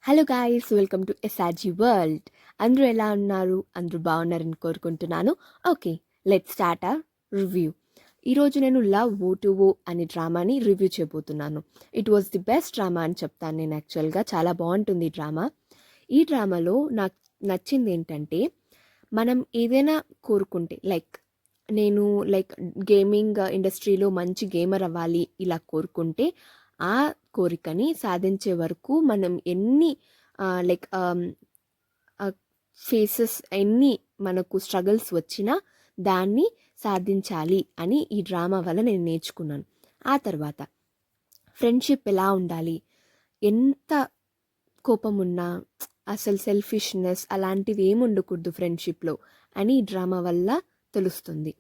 Hello guys, welcome to SRG world. అందరూ ఎలా ఉన్నారు? అందరూ బాగున్నారని కోరుకుంటున్నాను. ఓకే, లెట్స్ స్టార్ట్ ఆ రివ్యూ. ఈరోజు నేను లవ్ ఓ టు ఓ అనే డ్రామాని రివ్యూ చేయబోతున్నాను. It was the best drama అని చెప్తాను నేను. యాక్చువల్గా చాలా బాగుంటుంది ఈ డ్రామా. ఈ డ్రామాలో నాకు నచ్చింది ఏంటంటే, మనం ఏదైనా కోరుకుంటే నేను గేమింగ్ ఇండస్ట్రీలో మంచి గేమర్ అవ్వాలి ఇలా కోరుకుంటే ఆ కోరికని సాధించే వరకు మనం ఎన్ని లైక్ ఫేసెస్ ఎన్ని మనకు స్ట్రగుల్స్ వచ్చినా దాన్ని సాధించాలి అని ఈ డ్రామా వల్ల నేను నేర్చుకున్నాను. ఆ తర్వాత ఫ్రెండ్షిప్ ఎలా ఉండాలి, ఎంత కోపం ఉన్నా అసలు సెల్ఫిష్నెస్ అలాంటివి ఏమి ఉండకూడదు ఫ్రెండ్షిప్లో అని ఈ డ్రామా వల్ల తెలుస్తుంది.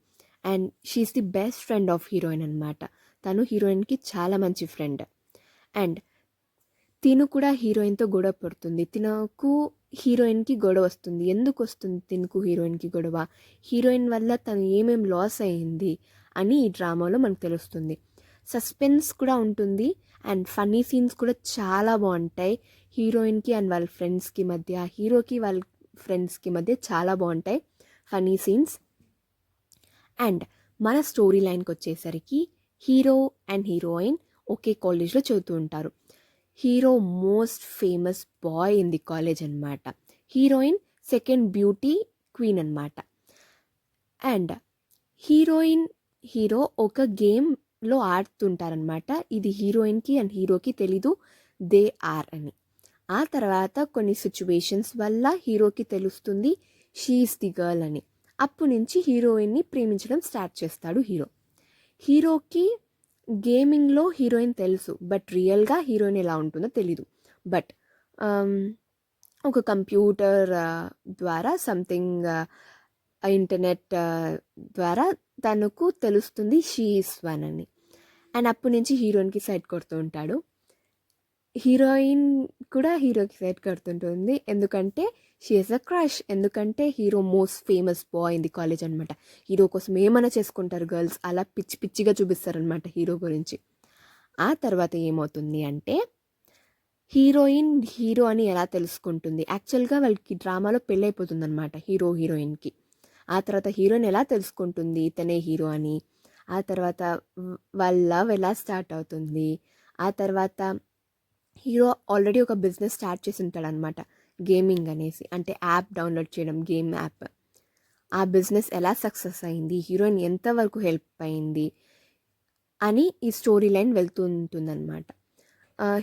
And she's the best friend of heroine అనమాట. తను హీరోయిన్కి చాలా మంచి ఫ్రెండ్. అండ్ తిను కూడా హీరోయిన్తో గొడవ పడుతుంది. తినకు హీరోయిన్కి గొడవ వస్తుంది. ఎందుకు వస్తుంది తినకు హీరోయిన్కి గొడవ? హీరోయిన్ వల్ల తను ఏమేం లాస్ అయ్యింది అని ఈ డ్రామాలో మనకు తెలుస్తుంది. సస్పెన్స్ కూడా ఉంటుంది అండ్ ఫన్నీ సీన్స్ కూడా చాలా బాగుంటాయి. హీరోయిన్కి అండ్ వాళ్ళ ఫ్రెండ్స్కి మధ్య, హీరోకి వాళ్ళ ఫ్రెండ్స్కి మధ్య చాలా బాగుంటాయి ఫన్నీ సీన్స్. అండ్ మన స్టోరీ లైన్కి వచ్చేసరికి హీరో అండ్ హీరోయిన్ ఒకే కాలేజ్లో చదువుతూ ఉంటారు. Hero most famous boy in the college అనమాట. హీరోయిన్ సెకండ్ బ్యూటీ క్వీన్ అనమాట. అండ్ హీరో ఒక గేమ్లో ఆడుతుంటారనమాట. ఇది హీరోయిన్కి అండ్ హీరోకి తెలీదు దే ఆర్ అని. ఆ తర్వాత కొన్ని సిచ్యువేషన్స్ వల్ల హీరోకి తెలుస్తుంది షీఈస్ ది గర్ల్ అని. అప్పటి నుంచి హీరోయిన్ని ప్రేమించడం స్టార్ట్ చేస్తాడు హీరోకి గేమింగ్లో హీరోయిన్ తెలుసు, బట్ రియల్గా హీరోయిన్ ఎలా ఉంటుందో తెలీదు. బట్ ఒక కంప్యూటర్ ద్వారా సంథింగ్ ఇంటర్నెట్ ద్వారా తనకు తెలుస్తుంది షీ ఈస్ వన్ అని. అండ్ అప్పటి నుంచి హీరోయిన్కి సైడ్ కొడుతూ ఉంటాడు. హీరోయిన్ కూడా హీరోకి సైడ్ కొడుతుంటుంది, ఎందుకంటే షీ ఈస్ అ క్రష్. ఎందుకంటే hero most famous boy in the college అనమాట. హీరో కోసం ఏమైనా చేసుకుంటారు గర్ల్స్, అలా పిచ్చి పిచ్చిగా చూపిస్తారనమాట హీరో గురించి. ఆ తర్వాత ఏమవుతుంది అంటే, హీరోయిన్ హీరో అని ఎలా తెలుసుకుంటుంది? యాక్చువల్గా వాళ్ళకి డ్రామాలో పెళ్ళి అయిపోతుంది అనమాట హీరోయిన్కి. ఆ తర్వాత హీరోయిన్ ఎలా తెలుసుకుంటుంది ఇతనే హీరో అని? ఆ తర్వాత వాళ్ళ లవ్ ఎలా స్టార్ట్ అవుతుంది? ఆ తర్వాత హీరో ఆల్రెడీ ఒక బిజినెస్ స్టార్ట్ చేసి ఉంటాడనమాట, గేమింగ్ అనేసి, అంటే యాప్ డౌన్లోడ్ చేయడం, గేమ్ యాప్. ఆ బిజినెస్ ఎలా సక్సెస్ అయింది, హీరోయిన్ ఎంతవరకు హెల్ప్ అయింది అని ఈ స్టోరీ లైన్ వెళ్తూ ఉంటుందన్నమాట.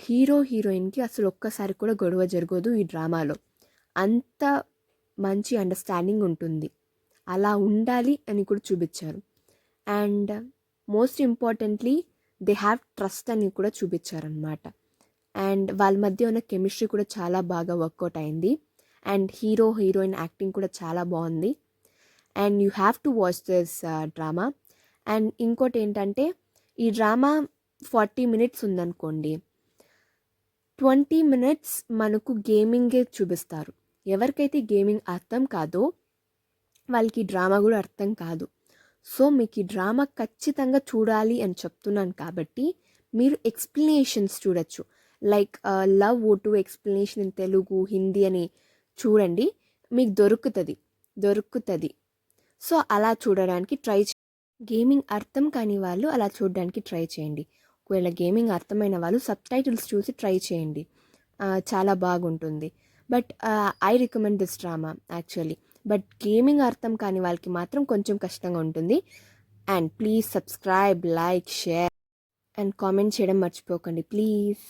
హీరోయిన్కి అసలు ఒక్కసారి కూడా గొడవ జరగదు ఈ డ్రామాలో. అంత మంచి అండర్స్టాండింగ్ ఉంటుంది. అలా ఉండాలి అని కూడా చూపించారు. And most importantly they have trust అని కూడా చూపించారనమాట. అండ్ వాళ్ళ మధ్య ఉన్న కెమిస్ట్రీ కూడా చాలా బాగా వర్కౌట్ అయింది. అండ్ హీరోయిన్ యాక్టింగ్ కూడా చాలా బాగుంది. And you have to watch this drama. And ఇంకోటి ఏంటంటే, ఈ డ్రామా 40 minutes ఉందనుకోండి, 20 minutes మనకు గేమింగే చూపిస్తారు. ఎవరికైతే గేమింగ్ అర్థం కాదో వాళ్ళకి డ్రామా కూడా అర్థం కాదు. సో మీకు ఈ డ్రామా ఖచ్చితంగా చూడాలి అని చెప్తున్నాను కాబట్టి మీరు ఎక్స్ప్లెనేషన్స్ చూడొచ్చు. Like love O two explanation in Telugu, Hindi అని చూడండి, మీకు దొరుకుతుంది. సో అలా చూడడానికి ట్రై చేయండి. గేమింగ్ అర్థం కాని వాళ్ళు అలా చూడడానికి ట్రై చేయండి. ఒకవేళ గేమింగ్ అర్థమైన వాళ్ళు సబ్‌టైటిల్స్ చూసి ట్రై చేయండి. చాలా బాగుంటుంది. But I recommend this drama actually. But gaming అర్థం కాని వాళ్ళకి మాత్రం కొంచెం కష్టంగా ఉంటుంది. And please subscribe, like, share and comment చేయడం మర్చిపోకండి ప్లీజ్.